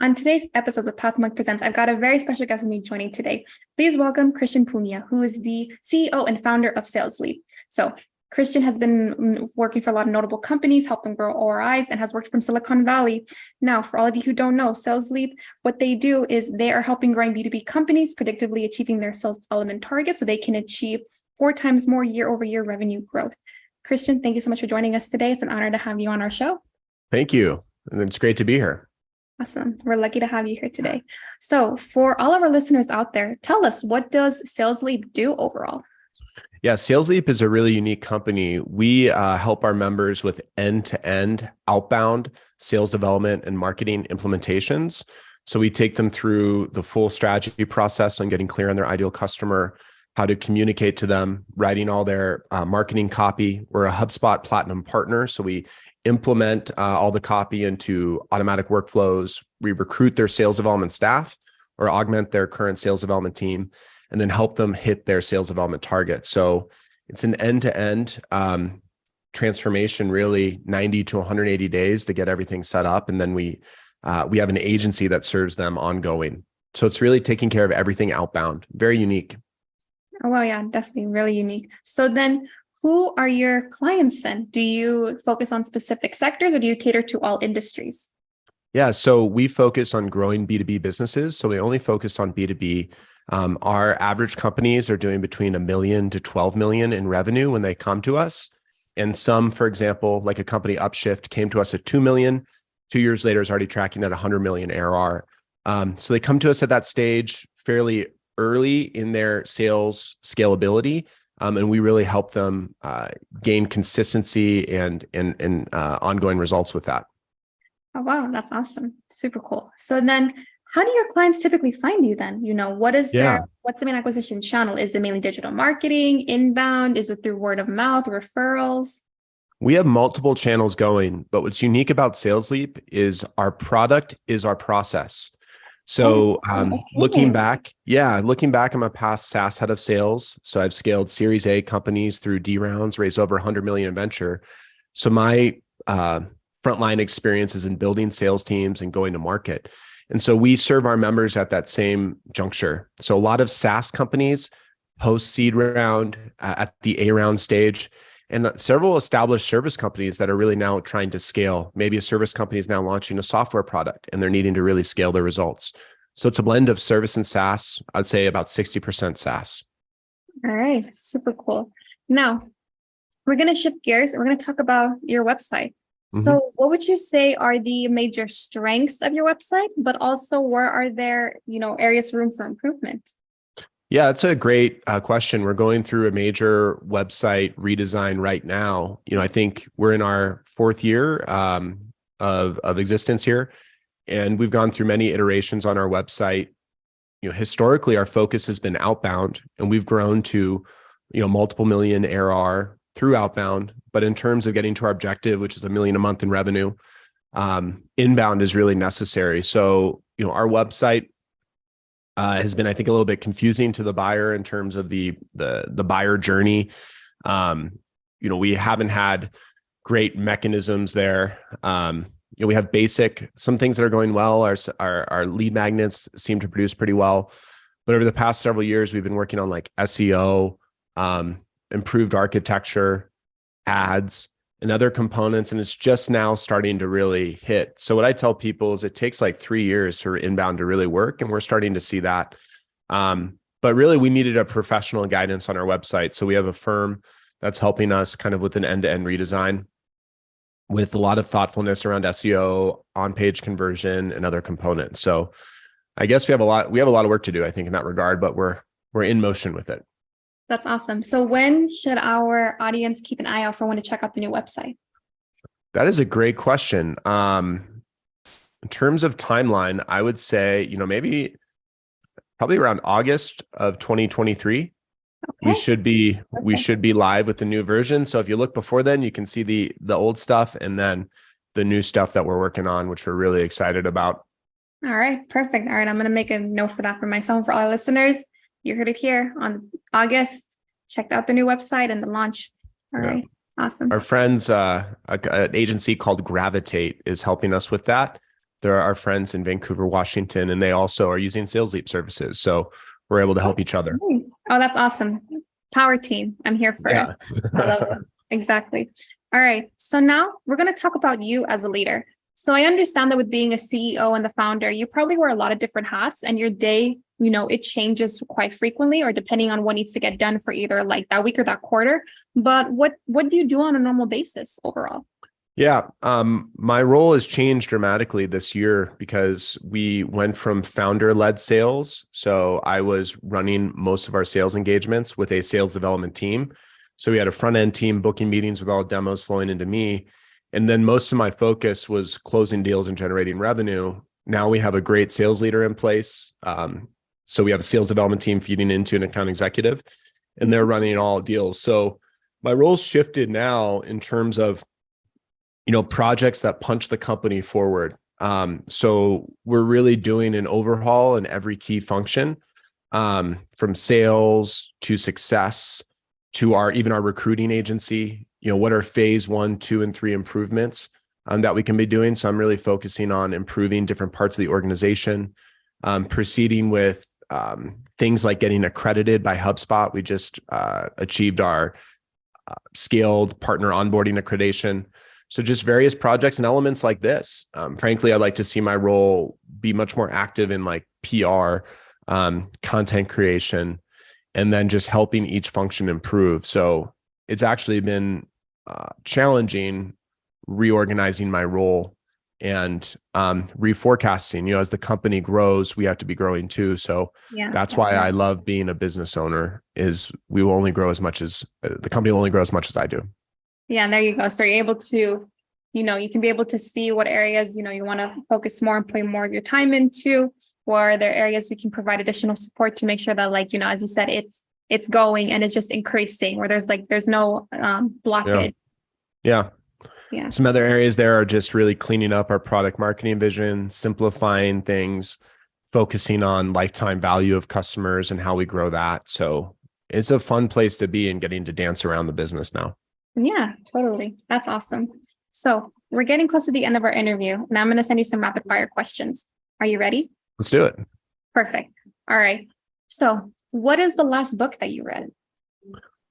On today's episode of Pathmonk Presents, I've got a very special guest with me joining today. Please welcome Christian Piuma, who is the CEO and founder of SalesLeap. So Christian has been working for a lot of notable companies, helping grow ORIs, and has worked from Silicon Valley. Now, for all of you who don't know, SalesLeap, what they do is they are helping growing B2B companies predictably achieving their sales development targets so they can achieve 4 times more year-over-year revenue growth. Christian, thank you so much for joining us today. It's an honor to have you on our show. Thank you. And it's great to be here. Awesome. We're lucky to have you here today. So for all of our listeners out there, tell us, what does SalesLeap do overall? Yeah, SalesLeap is a really unique company. We help our members with end-to-end outbound sales development and marketing implementations. So we take them through the full strategy process on getting clear on their ideal customer, how to communicate to them, writing all their marketing copy. We're a HubSpot Platinum partner, so we implement all the copy into automatic workflows. We recruit their sales development staff or augment their current sales development team, and then help them hit their sales development target. So it's an end-to-end transformation, really 90 to 180 days to get everything set up. And then we have an agency that serves them ongoing. So it's really taking care of everything outbound. Very unique. Oh, well, yeah, definitely really unique. So then who are your clients then? Do you focus on specific sectors or do you cater to all industries? Yeah, so we focus on growing B2B businesses. So we only focus on B2B. Our average companies are doing between $1 million to 12 million in revenue when they come to us. And some, for example, like a company Upshift came to us at 2 million. 2 years later is already tracking at 100 million ARR. So they come to us at that stage fairly early in their sales scalability. And we really help them gain consistency and ongoing results with that. Oh, wow. That's awesome. Super cool. So then how do your clients typically find you then? What's the main acquisition channel? Is it mainly digital marketing, inbound? Is it through word of mouth, referrals? We have multiple channels going, but what's unique about SalesLeap is our product is our process. So looking back, I'm a past SaaS head of sales. So I've scaled Series A companies through D rounds, raised over 100 million in venture. So my frontline experience is in building sales teams and going to market. And so we serve our members at that same juncture. So a lot of SaaS companies post seed round at the A round stage, and several established service companies that are really now trying to scale. Maybe a service company is now launching a software product and they're needing to really scale their results. So it's a blend of service and SaaS. I'd say about 60% SaaS. All right. Super cool. Now, we're going to shift gears and we're going to talk about your website. So what would you say are the major strengths of your website, but also where are there, areas for room for improvement? Yeah, it's a great question. We're going through a major website redesign right now. I think we're in our 4th year of existence here, and we've gone through many iterations on our website. Historically, our focus has been outbound, and we've grown to, multiple million ARR through outbound. But in terms of getting to our objective, which is $1 million a month in revenue, inbound is really necessary. So, our website has been, I think, a little bit confusing to the buyer in terms of the buyer journey. We haven't had great mechanisms there. We have some things that are going well. Our lead magnets seem to produce pretty well, but over the past several years, we've been working on like SEO, improved architecture, ads, and other components, and it's just now starting to really hit. So what I tell people is it takes like 3 years for inbound to really work, and we're starting to see that. But really, we needed a professional guidance on our website. So we have a firm that's helping us kind of with an end-to-end redesign with a lot of thoughtfulness around SEO, on-page conversion, and other components. So I guess we have a lot of work to do, I think, in that regard, but we're in motion with it. That's awesome. So when should our audience keep an eye out for when to check out the new website? That is a great question. In terms of timeline, I would say, probably around August of 2023, we should be live with the new version. So if you look before then, you can see the old stuff and then the new stuff that we're working on, which we're really excited about. All right, perfect. All right, I'm going to make a note for that for myself, for all our listeners. You heard it here on August. Check out the new website and the launch. All right. Awesome. Our friends, an agency called Gravitate is helping us with that. They're our friends in Vancouver, Washington, and they also are using SalesLeap services. So we're able to help each other. Oh, that's awesome. Power team. I'm here for it. I love it. Exactly. All right. So now we're going to talk about you as a leader. So I understand that with being a CEO and the founder, you probably wear a lot of different hats, and your day, it changes quite frequently, or depending on what needs to get done for either like that week or that quarter. But what do you do on a normal basis overall? Yeah, my role has changed dramatically this year because we went from founder-led sales. So I was running most of our sales engagements with a sales development team. So we had a front-end team booking meetings with all demos flowing into me. And then most of my focus was closing deals and generating revenue. Now we have a great sales leader in place. So we have a sales development team feeding into an account executive, and they're running all deals. So my role's shifted now in terms of projects that punch the company forward. So we're really doing an overhaul in every key function, from sales to success to even our recruiting agency. What are phase 1, 2, and 3 improvements that we can be doing? So I'm really focusing on improving different parts of the organization, proceeding with things like getting accredited by HubSpot. We just achieved our scaled partner onboarding accreditation. So just various projects and elements like this. Frankly, I'd like to see my role be much more active in like PR, content creation, and then just helping each function improve. So it's actually been challenging reorganizing my role and reforecasting. As the company grows, we have to be growing too. So that's why I love being a business owner. Is we will only grow as much as the company will only grow as much as I do. Yeah, and there you go. So you're able to, you can be able to see what areas, you want to focus more and put more of your time into, or are there areas we can provide additional support to make sure that, like, as you said, it's going and it's just increasing, where there's no blockage. Yeah. Some other areas there are just really cleaning up our product marketing vision, simplifying things, focusing on lifetime value of customers and how we grow that. So it's a fun place to be and getting to dance around the business now. Yeah, totally. That's awesome. So we're getting close to the end of our interview, and I'm going to send you some rapid fire questions. Are you ready? Let's do it. Perfect. All right. So what is the last book that you read?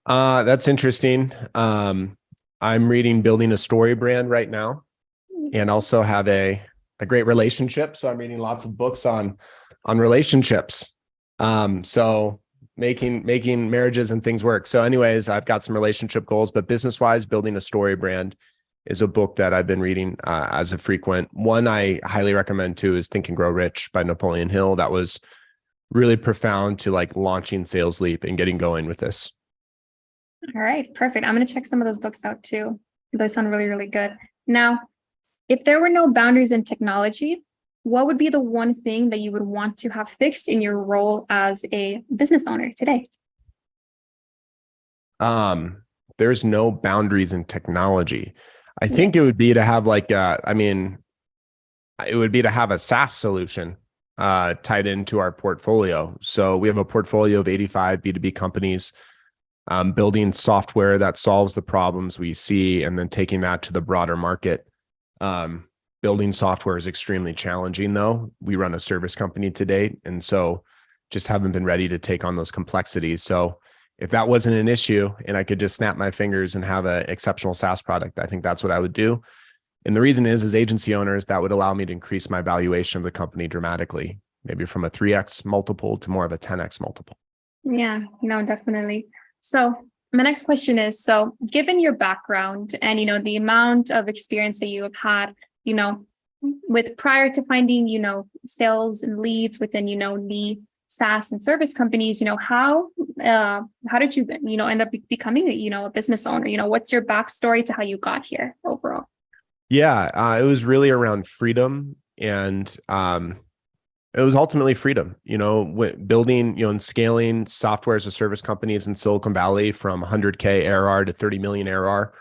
That's interesting. I'm reading Building a Story Brand right now, and also have a great relationship. So I'm reading lots of books on relationships. So making marriages and things work. So anyways, I've got some relationship goals, but business-wise, Building a Story Brand is a book that I've been reading as a frequent. One I highly recommend too is Think and Grow Rich by Napoleon Hill. That was really profound to like launching SalesLeap and getting going with this. All right, perfect. I'm going to check some of those books out too. Those sound really, really good. Now, if there were no boundaries in technology, what would be the one thing that you would want to have fixed in your role as a business owner today? There's no boundaries in technology. I think it would be to have it would be to have a SaaS solution tied into our portfolio. So we have a portfolio of 85 B2B companies, building software that solves the problems we see and then taking that to the broader market. Building software is extremely challenging though. We run a service company to date, and so just haven't been ready to take on those complexities. So if that wasn't an issue and I could just snap my fingers and have an exceptional SaaS product, I think that's what I would do. And the reason is, as agency owners, that would allow me to increase my valuation of the company dramatically, maybe from a 3x multiple to more of a 10x multiple. Yeah, no, definitely. So my next question is, so given your background and, the amount of experience that you have had, with prior to finding, sales and leads within, the SaaS and service companies, how did you, end up becoming, a business owner? What's your backstory to how you got here overall? Yeah, it was really around freedom, and it was ultimately freedom, building, and scaling software as a service companies in Silicon Valley from 100K ARR to 30 million ARR,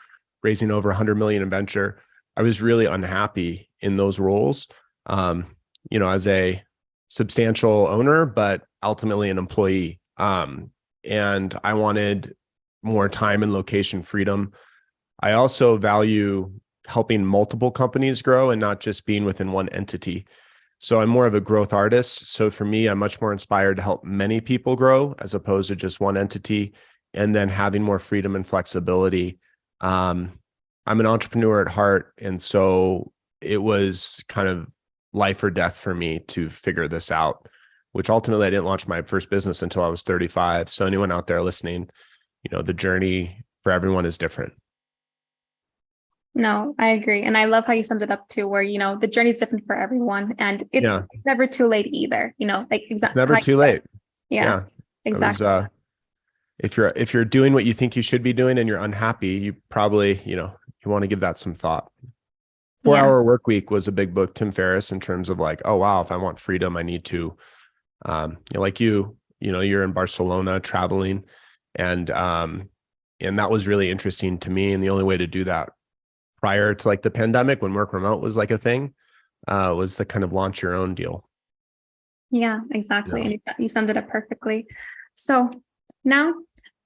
raising over 100 million in venture. I was really unhappy in those roles, as a substantial owner, but ultimately an employee. And I wanted more time and location freedom. I also value helping multiple companies grow and not just being within one entity. So I'm more of a growth artist. So for me, I'm much more inspired to help many people grow as opposed to just one entity, and then having more freedom and flexibility. I'm an entrepreneur at heart. And so it was kind of life or death for me to figure this out, which ultimately I didn't launch my first business until I was 35. So anyone out there listening, the journey for everyone is different. No, I agree. And I love how you summed it up too, where, the journey is different for everyone and it's never too late either, like exactly. Never too late. Yeah, exactly. If you're doing what you think you should be doing and you're unhappy, you probably, you want to give that some thought. 4-Hour Work Week was a big book, Tim Ferriss, in terms of like, oh, wow, if I want freedom, I need to, like you're in Barcelona traveling, and that was really interesting to me. And the only way to do that prior to like the pandemic, when work remote was like a thing, was to kind of launch your own deal. Yeah, exactly. And you summed it up perfectly. So now,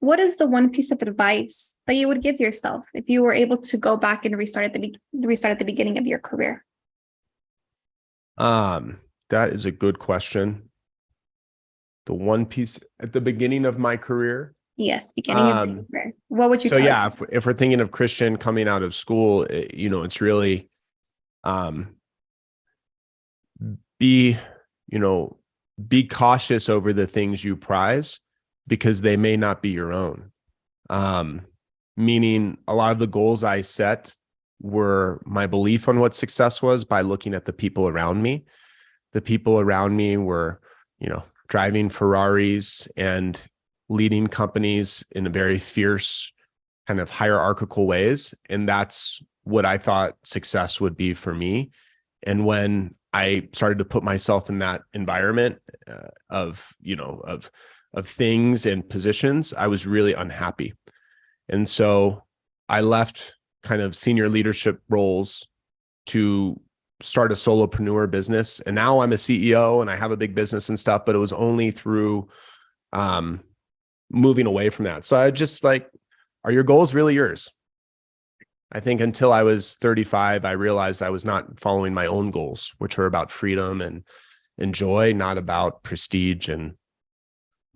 what is the one piece of advice that you would give yourself if you were able to go back and restart at the beginning of your career? That is a good question. The one piece at the beginning of my career. Yes, beginning of your career. What would you tell yeah, if we're thinking of Christian coming out of school, it's really be cautious over the things you prize, because they may not be your own. Meaning a lot of the goals I set were my belief on what success was by looking at the people around me. The people around me were, driving Ferraris and leading companies in a very fierce kind of hierarchical ways. And that's what I thought success would be for me. And when I started to put myself in that environment of things and positions, I was really unhappy. And so I left kind of senior leadership roles to start a solopreneur business. And now I'm a CEO and I have a big business and stuff, but it was only through moving away from that. So I just like, are your goals really yours? I think until I was 35, I realized I was not following my own goals, which were about freedom and joy, not about prestige and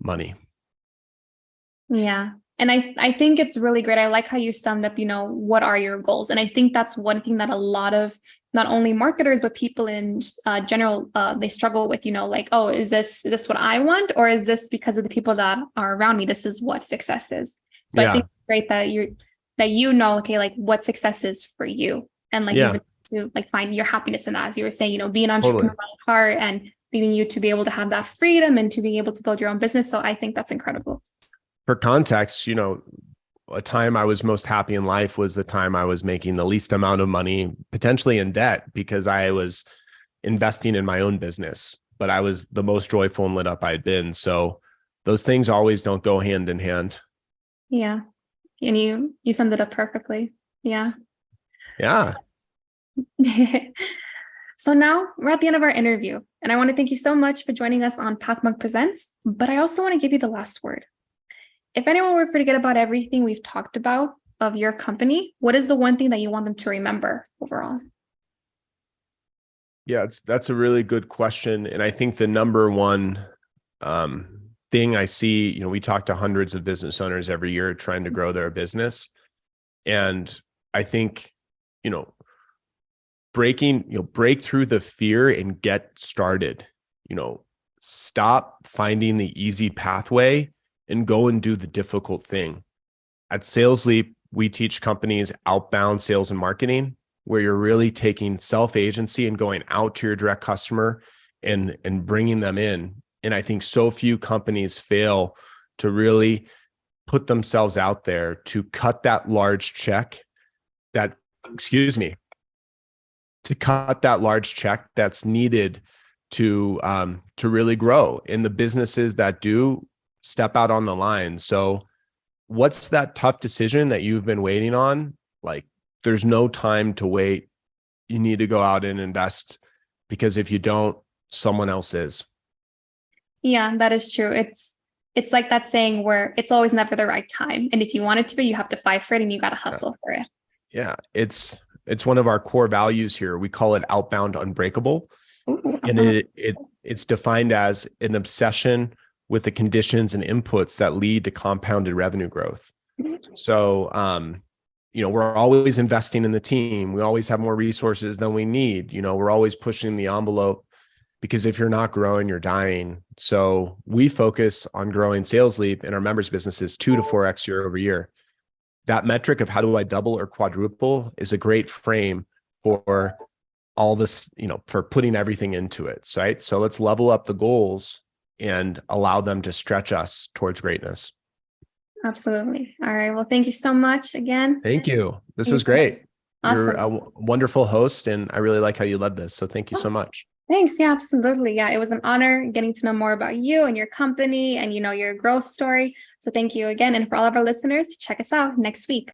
money. Yeah. And I think it's really great. I like how you summed up, what are your goals? And I think that's one thing that a lot of not only marketers, but people in general, they struggle with, like, oh, is this what I want? Or is this because of the people that are around me? This is what success is. So I think it's great that okay, like what success is for you. And like even to like find your happiness in that, as you were saying, be an entrepreneur at heart and leading you to be able to have that freedom and to be able to build your own business. So I think that's incredible. For context, a time I was most happy in life was the time I was making the least amount of money, potentially in debt, because I was investing in my own business, but I was the most joyful and lit up I had been. So those things always don't go hand in hand. Yeah. And you summed it up perfectly. Yeah. Yeah. So now we're at the end of our interview, and I want to thank you so much for joining us on Pathmonk Presents, but I also want to give you the last word. If anyone were to forget about everything we've talked about of your company, what is the one thing that you want them to remember overall? Yeah, that's a really good question. And I think the number one thing I see, we talk to hundreds of business owners every year trying to grow their business. And I think, break through the fear and get started. Stop finding the easy pathway and go and do the difficult thing. At SalesLeap, we teach companies outbound sales and marketing, where you're really taking self-agency and going out to your direct customer and bringing them in. And I think so few companies fail to really put themselves out there to cut that large check that's needed to really grow. And the businesses that do step out on the line. So what's that tough decision that you've been waiting on? Like, there's no time to wait. You need to go out and invest, because if you don't, someone else is. Yeah, that is true. It's like that saying where it's always never the right time. And if you want it to be, you have to fight for it and you got to hustle for it. Yeah. It's It's one of our core values here. We call it outbound unbreakable. Ooh, And it's defined as an obsession with the conditions and inputs that lead to compounded revenue growth. So, we're always investing in the team. We always have more resources than we need. We're always pushing the envelope, because if you're not growing, you're dying. So we focus on growing SalesLeap in our members' businesses 2 to 4x year over year. That metric of how do I double or quadruple is a great frame for all this, for putting everything into it, right? So let's level up the goals and allow them to stretch us towards greatness. Absolutely. All right. Well, thank you so much again. Thank you. This was great. Awesome. You're a wonderful host, and I really like how you led this. So thank you so much. Thanks. Yeah, absolutely. Yeah, it was an honor getting to know more about you and your company and, your growth story. So thank you again. And for all of our listeners, check us out next week.